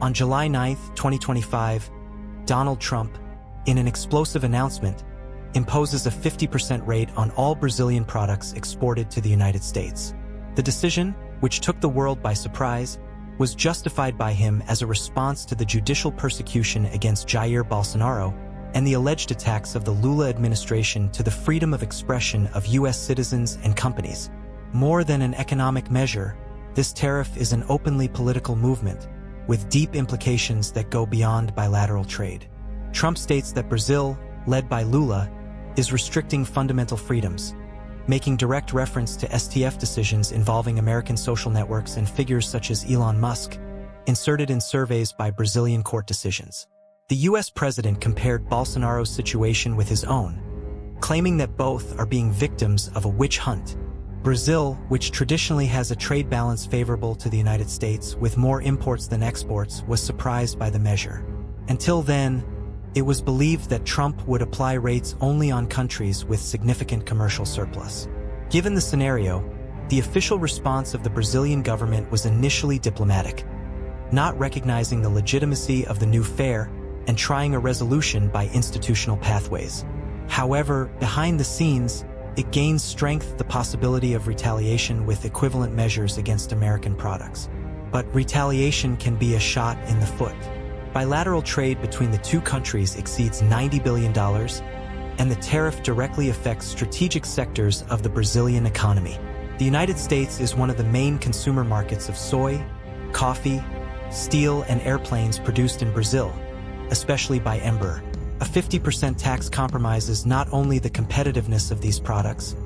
On July 9, 2025, Donald Trump, in an explosive announcement, imposes a 50% rate on all Brazilian products exported to the United States. The decision, which took the world by surprise, was justified by him as a response to the judicial persecution against Jair Bolsonaro and the alleged attacks of the Lula administration to the freedom of expression of U.S. citizens and companies. More than an economic measure, this tariff is an openly political movement, with deep implications that go beyond bilateral trade. Trump states that Brazil, led by Lula, is restricting fundamental freedoms, making direct reference to STF decisions involving American social networks and figures such as Elon Musk, inserted in surveys by Brazilian court decisions. The U.S. president compared Bolsonaro's situation with his own, claiming that both are being victims of a witch hunt. Brazil, which traditionally has a trade balance favorable to the United States with more imports than exports, was surprised by the measure. Until then, it was believed that Trump would apply rates only on countries with significant commercial surplus. Given the scenario, the official response of the Brazilian government was initially diplomatic, not recognizing the legitimacy of the new fare and trying a resolution by institutional pathways. However, behind the scenes, it gains strength the possibility of retaliation with equivalent measures against American products. But retaliation can be a shot in the foot. Bilateral trade between the two countries exceeds $90 billion, and the tariff directly affects strategic sectors of the Brazilian economy. The United States is one of the main consumer markets of soy, coffee, steel, and airplanes produced in Brazil, especially by Embraer. A 50% tax compromises not only the competitiveness of these products,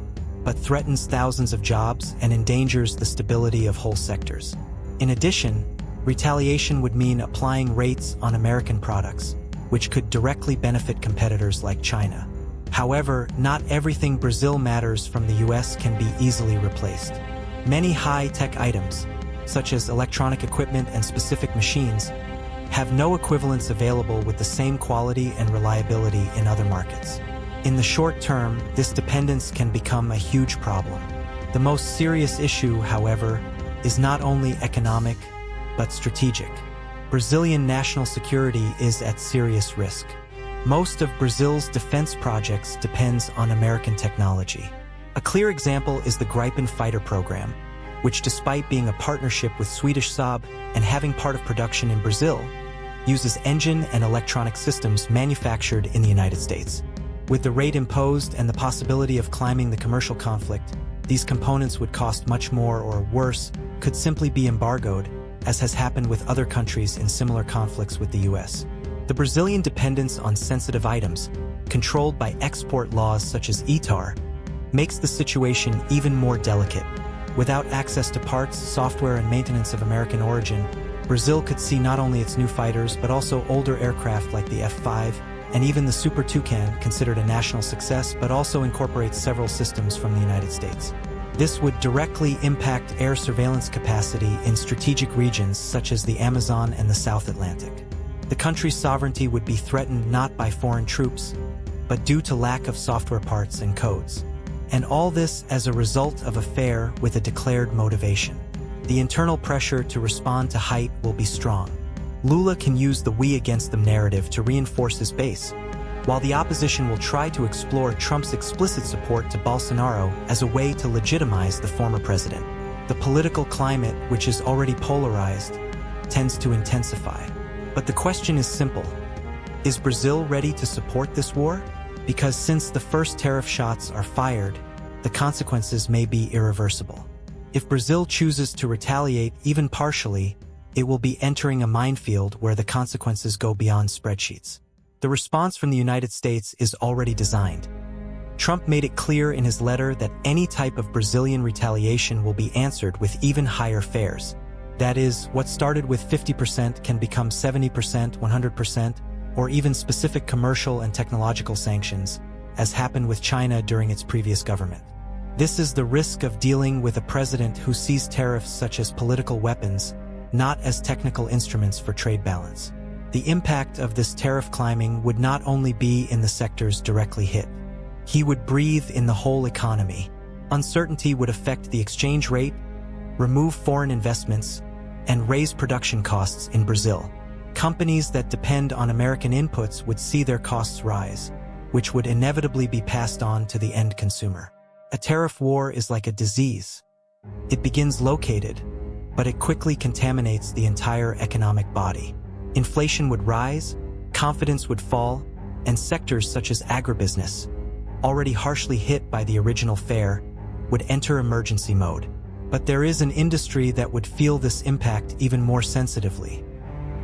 but threatens thousands of jobs and endangers the stability of whole sectors. In addition, retaliation would mean applying rates on American products, which could directly benefit competitors like China. However, not everything Brazil matters from the U.S. can be easily replaced. Many high-tech items, such as electronic equipment and specific machines, have no equivalents available with the same quality and reliability in other markets. In the short term, this dependence can become a huge problem. The most serious issue, however, is not only economic, but strategic. Brazilian national security is at serious risk. Most of Brazil's defense projects depends on American technology. A clear example is the Gripen fighter program, which, despite being a partnership with Swedish Saab and having part of production in Brazil, uses engine and electronic systems manufactured in the United States. With the rate imposed and the possibility of climbing the commercial conflict, these components would cost much more, or worse, could simply be embargoed, as has happened with other countries in similar conflicts with the U.S. The Brazilian dependence on sensitive items, controlled by export laws such as ITAR, makes the situation even more delicate. Without access to parts, software, and maintenance of American origin, Brazil could see not only its new fighters but also older aircraft like the F-5 and even the Super Tucano, considered a national success but also incorporates several systems from the United States. This would directly impact air surveillance capacity in strategic regions such as the Amazon and the South Atlantic. The country's sovereignty would be threatened not by foreign troops, but due to lack of software parts and codes. And all this as a result of a fare with a declared motivation. The internal pressure to respond to height will be strong. Lula can use the "we against them" narrative to reinforce his base, while the opposition will try to explore Trump's explicit support to Bolsonaro as a way to legitimize the former president. The political climate, which is already polarized, tends to intensify. But the question is simple: is Brazil ready to support this war? Because since the first tariff shots are fired, the consequences may be irreversible. If Brazil chooses to retaliate even partially, it will be entering a minefield where the consequences go beyond spreadsheets. The response from the United States is already designed. Trump made it clear in his letter that any type of Brazilian retaliation will be answered with even higher fares. That is, what started with 50% can become 70%, 100%, or even specific commercial and technological sanctions, as happened with China during its previous government. This is the risk of dealing with a president who sees tariffs such as political weapons, not as technical instruments for trade balance. The impact of this tariff climbing would not only be in the sectors directly hit. He would breathe in the whole economy. Uncertainty would affect the exchange rate, remove foreign investments, and raise production costs in Brazil. companies that depend on American inputs would see their costs rise, which would inevitably be passed on to the end consumer. A tariff war is like a disease. It begins located, but it quickly contaminates the entire economic body. Inflation would rise, confidence would fall, and sectors such as agribusiness, already harshly hit by the original fare, would enter emergency mode. But there is an industry that would feel this impact even more sensitively: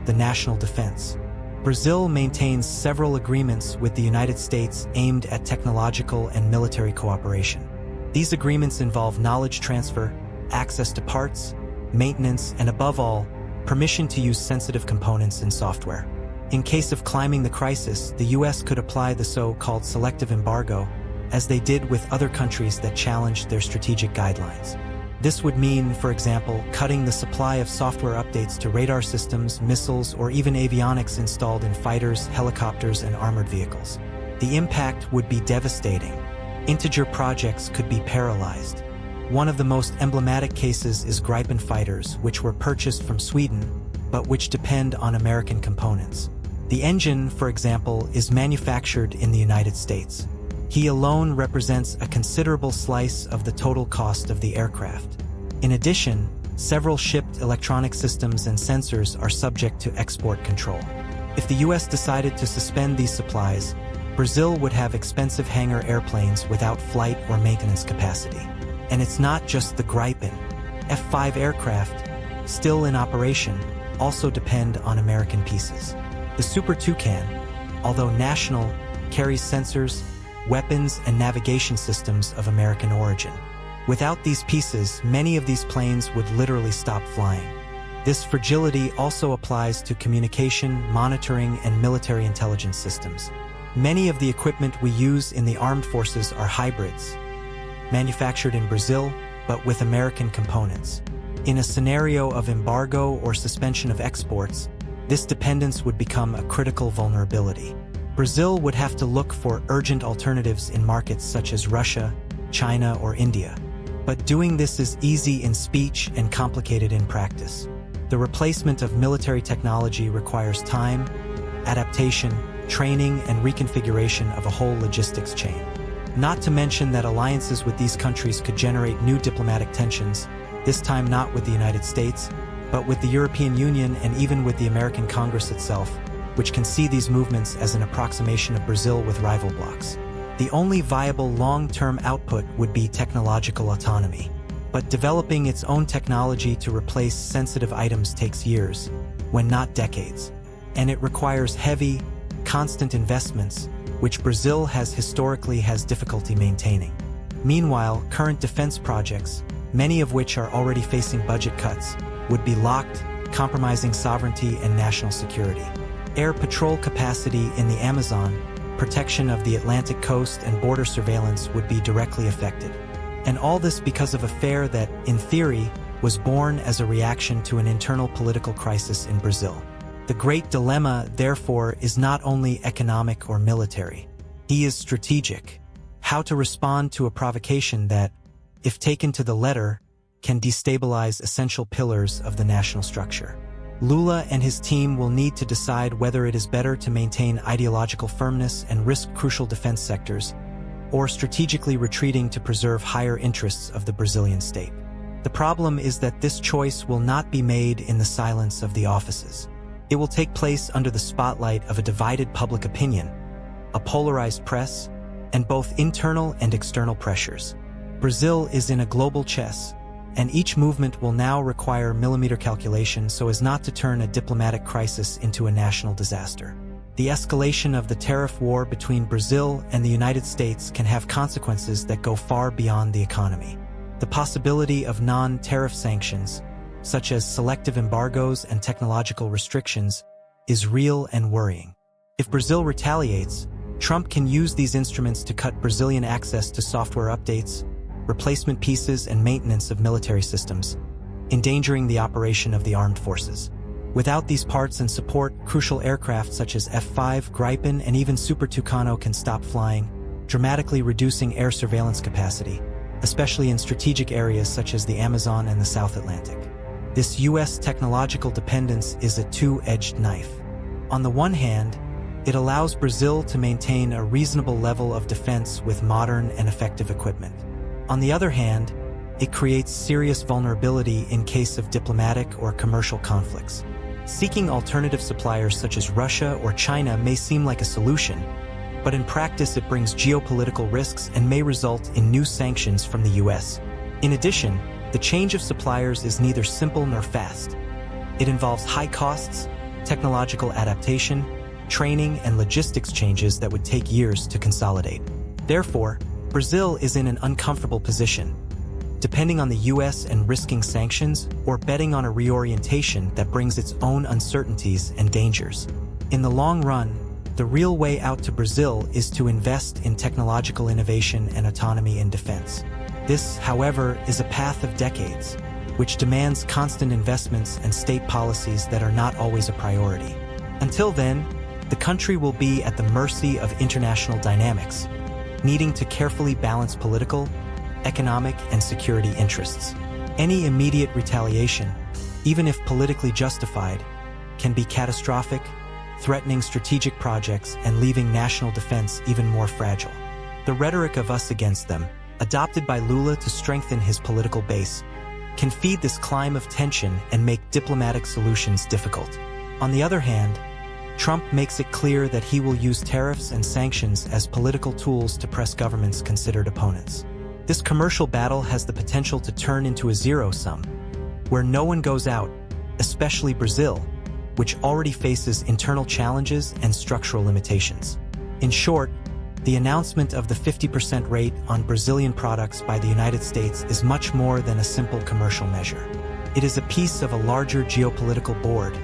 the national defense. Brazil maintains several agreements with the United States aimed at technological and military cooperation. These agreements involve knowledge transfer, access to parts, maintenance, and above all, permission to use sensitive components and software. In case of climbing the crisis, the US could apply the so-called selective embargo, as they did with other countries that challenged their strategic guidelines. This would mean, for example, cutting the supply of software updates to radar systems, missiles, or even avionics installed in fighters, helicopters, and armored vehicles. The impact would be devastating. Integer projects could be paralyzed. One of the most emblematic cases is Gripen fighters, which were purchased from Sweden, but which depend on American components. The engine, for example, is manufactured in the United States. He alone represents a considerable slice of the total cost of the aircraft. In addition, several shipped electronic systems and sensors are subject to export control. If the US decided to suspend these supplies, Brazil would have expensive hangar airplanes without flight or maintenance capacity. And it's not just the Gripen. F-5 aircraft, still in operation, also depend on American pieces. The Super Tucano, although national, carries sensors, weapons, and navigation systems of American origin. Without these pieces, many of these planes would literally stop flying. This fragility also applies to communication, monitoring, and military intelligence systems. Many of the equipment we use in the armed forces are hybrids, manufactured in Brazil, but with American components. In a scenario of embargo or suspension of exports, this dependence would become a critical vulnerability. Brazil would have to look for urgent alternatives in markets such as Russia, China, or India. But doing this is easy in speech and complicated in practice. The replacement of military technology requires time, adaptation, training, and reconfiguration of a whole logistics chain. Not to mention that alliances with these countries could generate new diplomatic tensions, this time not with the United States, but with the European Union and even with the American Congress itself, which can see these movements as an approximation of Brazil with rival blocs. The only viable long-term output would be technological autonomy. But developing its own technology to replace sensitive items takes years, when not decades. And it requires heavy, constant investments, which Brazil has historically difficulty maintaining. Meanwhile, current defense projects, many of which are already facing budget cuts, would be locked, compromising sovereignty and national security. Air patrol capacity in the Amazon, protection of the Atlantic coast, and border surveillance would be directly affected. And all this because of a fare that, in theory, was born as a reaction to an internal political crisis in Brazil. The great dilemma, therefore, is not only economic or military. It is strategic. How to respond to a provocation that, if taken to the letter, can destabilize essential pillars of the national structure. Lula and his team will need to decide whether it is better to maintain ideological firmness and risk crucial defense sectors, or strategically retreating to preserve higher interests of the Brazilian state. The problem is that this choice will not be made in the silence of the offices. It will take place under the spotlight of a divided public opinion, a polarized press, and both internal and external pressures. Brazil is in a global chess, and each movement will now require millimeter calculation so as not to turn a diplomatic crisis into a national disaster. The escalation of the tariff war between Brazil and the United States can have consequences that go far beyond the economy. The possibility of non-tariff sanctions, such as selective embargoes and technological restrictions, is real and worrying. If Brazil retaliates, Trump can use these instruments to cut Brazilian access to software updates, replacement pieces, and maintenance of military systems, endangering the operation of the armed forces. Without these parts and support, crucial aircraft such as F-5, Gripen, and even Super Tucano can stop flying, dramatically reducing air surveillance capacity, especially in strategic areas such as the Amazon and the South Atlantic. This U.S. technological dependence is a two-edged knife. On the one hand, it allows Brazil to maintain a reasonable level of defense with modern and effective equipment. On the other hand, it creates serious vulnerability in case of diplomatic or commercial conflicts. Seeking alternative suppliers such as Russia or China may seem like a solution, but in practice it brings geopolitical risks and may result in new sanctions from the US. In addition, the change of suppliers is neither simple nor fast. It involves high costs, technological adaptation, training, and logistics changes that would take years to consolidate. Therefore, Brazil is in an uncomfortable position, depending on the US and risking sanctions or betting on a reorientation that brings its own uncertainties and dangers. In the long run, the real way out to Brazil is to invest in technological innovation and autonomy in defense. This, however, is a path of decades, which demands constant investments and state policies that are not always a priority. Until then, the country will be at the mercy of international dynamics, needing to carefully balance political, economic, and security interests. Any immediate retaliation, even if politically justified, can be catastrophic, threatening strategic projects and leaving national defense even more fragile. The rhetoric of us against them, adopted by Lula to strengthen his political base, can feed this climb of tension and make diplomatic solutions difficult. On the other hand, Trump makes it clear that he will use tariffs and sanctions as political tools to press governments considered opponents. This commercial battle has the potential to turn into a zero-sum, where no one goes out, especially Brazil, which already faces internal challenges and structural limitations. In short, the announcement of the 50% rate on Brazilian products by the United States is much more than a simple commercial measure. It is a piece of a larger geopolitical board,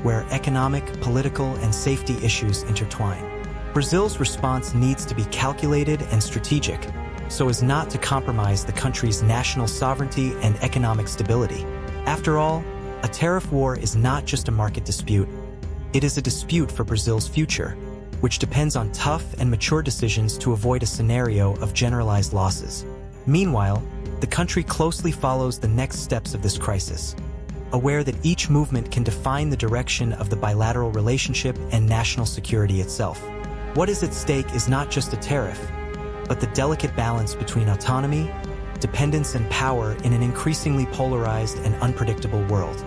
where economic, political, and safety issues intertwine. Brazil's response needs to be calculated and strategic, so as not to compromise the country's national sovereignty and economic stability. After all, a tariff war is not just a market dispute. It is a dispute for Brazil's future, which depends on tough and mature decisions to avoid a scenario of generalized losses. Meanwhile, the country closely follows the next steps of this crisis, aware that each movement can define the direction of the bilateral relationship and national security itself. What is at stake is not just a tariff, but the delicate balance between autonomy, dependence, and power in an increasingly polarized and unpredictable world.